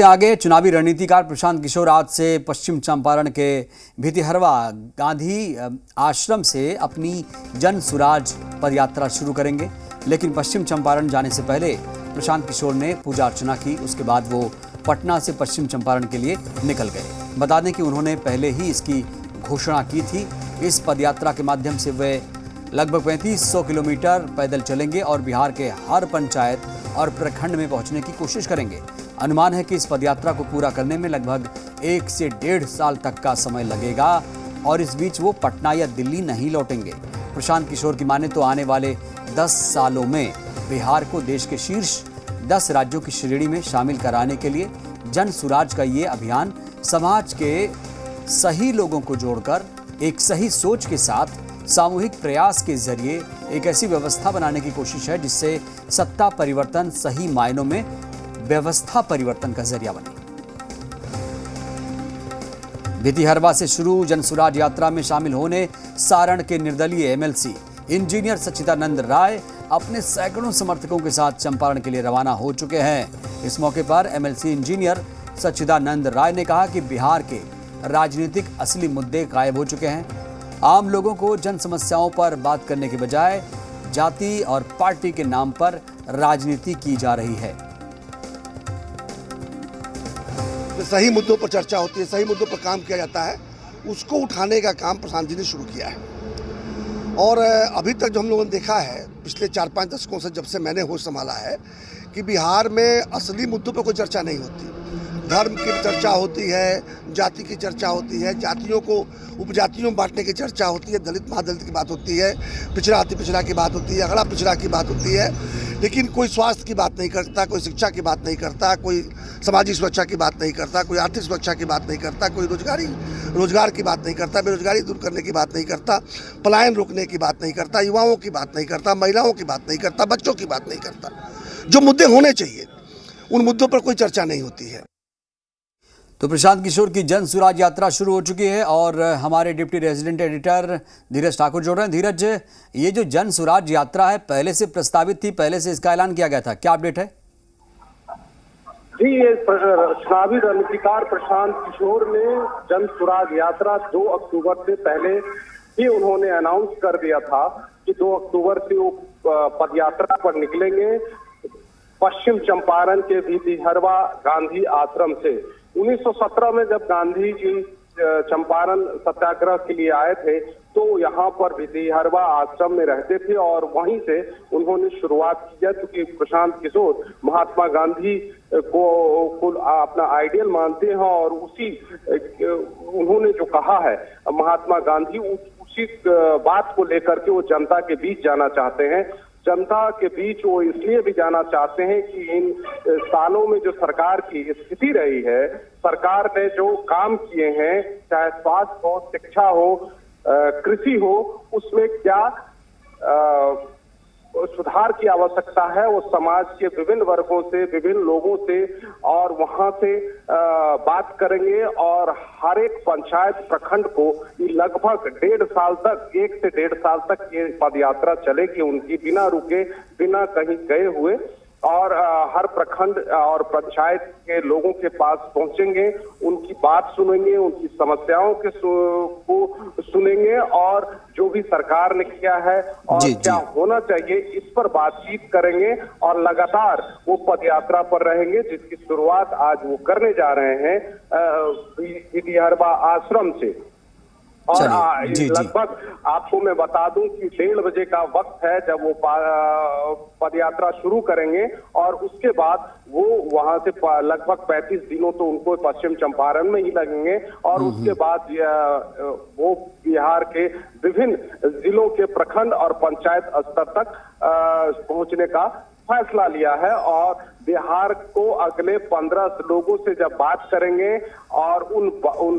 आगे चुनावी रणनीतिकार प्रशांत किशोर आज से पश्चिम चंपारण के भितिहरवा गांधी आश्रम से अपनी जन सुराज पदयात्रा शुरू करेंगे। लेकिन पश्चिम चंपारण जाने से पहले प्रशांत किशोर ने पूजा अर्चना की। उसके बाद वो पटना से पश्चिम चंपारण के लिए निकल गए। बता दें कि उन्होंने पहले ही इसकी घोषणा की थी। इस पदयात्रा के माध्यम से वे लगभग 3500 किलोमीटर पैदल चलेंगे और बिहार के हर पंचायत और प्रखंड में पहुंचने की कोशिश करेंगे। अनुमान है कि इस पदयात्रा को पूरा करने में लगभग 1 से 1.5 साल तक का समय लगेगा और इस बीच वो पटना या दिल्ली नहीं लौटेंगे। प्रशांत किशोर की माने तो आने वाले 10 सालों में बिहार को देश के शीर्ष 10 राज्यों की श्रेणी में शामिल कराने के लिए जन सुराज का ये अभियान समाज के सही लोगों को जोड़कर एक सही सोच के साथ सामूहिक प्रयास के जरिए एक ऐसी व्यवस्था बनाने की कोशिश है जिससे सत्ता परिवर्तन सही मायनों में व्यवस्था परिवर्तन का जरिया बने। भितिहरवा से शुरू जनसुराज यात्रा में शामिल होने सारण के निर्दलीय एमएलसी इंजीनियर सच्चिदानंद राय अपने सैकड़ों समर्थकों के साथ चंपारण के लिए रवाना हो चुके हैं। इस मौके पर एमएलसी इंजीनियर सच्चिदानंद राय ने कहा कि बिहार के राजनीतिक असली मुद्दे गायब हो चुके हैं। आम लोगों को जन समस्याओं पर बात करने के बजाय जाति और पार्टी के नाम पर राजनीति की जा रही है। सही मुद्दों पर चर्चा होती है, सही मुद्दों पर काम किया जाता है, उसको उठाने का काम प्रशांत जी ने शुरू किया है। और अभी तक जो हम लोगों ने देखा है पिछले 4-5 दशकों से, जब से मैंने होश संभाला है, कि बिहार में असली मुद्दों पर कोई चर्चा नहीं होती। धर्म की चर्चा होती है, जाति की चर्चा होती है, जातियों को उपजातियों में बांटने की चर्चा होती है, दलित महादलित की बात होती है, पिछड़ा अति पिछड़ा की बात होती है, अगड़ा पिछड़ा की बात होती है, लेकिन कोई स्वास्थ्य की बात नहीं करता, कोई शिक्षा की बात नहीं करता, कोई सामाजिक सुरक्षा की बात नहीं करता, कोई आर्थिक सुरक्षा की बात नहीं करता, कोई रोजगार की बात नहीं करता, बेरोजगारी दूर करने की बात नहीं करता, पलायन रोकने की बात नहीं करता, युवाओं की बात नहीं करता, महिलाओं की बात नहीं करता, बच्चों की बात नहीं करता। जो मुद्दे होने चाहिए उन मुद्दों पर कोई चर्चा नहीं होती है। तो प्रशांत किशोर की जन सुराज यात्रा शुरू हो चुकी है और हमारे डिप्टी रेजिडेंट एडिटर धीरज ठाकुर जोड़ रहे हैं। धीरज, ये जो जन सुराज यात्रा है पहले से प्रस्तावित थी, पहले से इसका ऐलान किया गया था, क्या अपडेट है? जी, ये चुनावी रणनीतिकार प्रशांत किशोर ने जन सुराज यात्रा 2 अक्टूबर से पहले ही उन्होंने अनाउंस कर दिया था कि 2 अक्टूबर से वो पदयात्रा पर निकलेंगे पश्चिम चंपारण के भितिहरवा गांधी आश्रम से। 1917 में जब गांधी जी चंपारण सत्याग्रह के लिए आए थे तो यहाँ पर भितिहरवा आश्रम में रहते थे और वहीं से उन्होंने शुरुआत की है। क्योंकि प्रशांत किशोर महात्मा गांधी को अपना आइडियल मानते हैं और उसी उन्होंने जो कहा है महात्मा गांधी उसी बात को लेकर के वो जनता के बीच जाना चाहते हैं। जनता के बीच वो इसलिए भी जाना चाहते हैं कि इन सालों में जो सरकार की स्थिति रही है, सरकार ने जो काम किए हैं, चाहे स्वास्थ्य हो, शिक्षा हो, कृषि हो, उसमें क्या सुधार की आवश्यकता है, वो समाज के विभिन्न वर्गों से, विभिन्न लोगों से और वहां से बात करेंगे। और हर एक पंचायत प्रखंड को लगभग 1.5 साल तक, 1 से 1.5 साल तक ये पदयात्रा चलेगी उनकी, बिना रुके, बिना कहीं गए हुए। और हर प्रखंड और पंचायत के लोगों के पास पहुंचेंगे, उनकी बात सुनेंगे, उनकी समस्याओं को सुनेंगे और जो भी सरकार ने किया है और क्या होना चाहिए इस पर बातचीत करेंगे। और लगातार वो पदयात्रा पर रहेंगे, जिसकी शुरुआत आज वो करने जा रहे हैं भितिहरवा आश्रम से। और लगभग आपको मैं बता दूं कि 1:30 बजे का वक्त है जब वो पदयात्रा शुरू करेंगे और उसके बाद वो वहां से लगभग 35 दिनों तो उनको पश्चिम चंपारण में ही लगेंगे। और उसके बाद वो बिहार के विभिन्न जिलों के प्रखंड और पंचायत स्तर तक पहुंचने का फैसला लिया है। और बिहार को अगले 15 लोगों से जब बात करेंगे और उन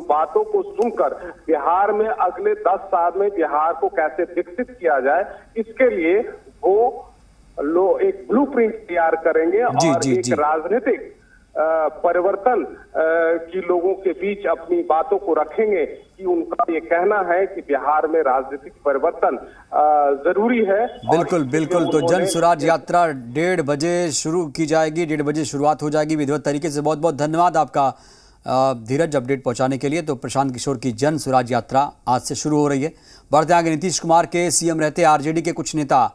बातों को सुनकर बिहार में अगले 10 साल में बिहार को कैसे विकसित किया जाए, इसके लिए वो एक ब्लूप्रिंट तैयार करेंगे और एक राजनीतिक परिवर्तन की लोगों के बीच अपनी बातों को रखेंगे कि उनका ये कहना है कि बिहार में राजनीतिक परिवर्तन जरूरी है। और बिल्कुल बिल्कुल। तो जन सुराज यात्रा 1:30 बजे शुरू की जाएगी, 1:30 बजे शुरुआत हो जाएगी विधिवत तरीके से। बहुत बहुत धन्यवाद आपका धीरज, अपडेट पहुंचाने के लिए। तो प्रशांत किशोर की जन सुराज यात्रा आज से शुरू हो रही है। बढ़ते आगे, नीतीश कुमार के सीएम रहते आरजेडी के कुछ नेता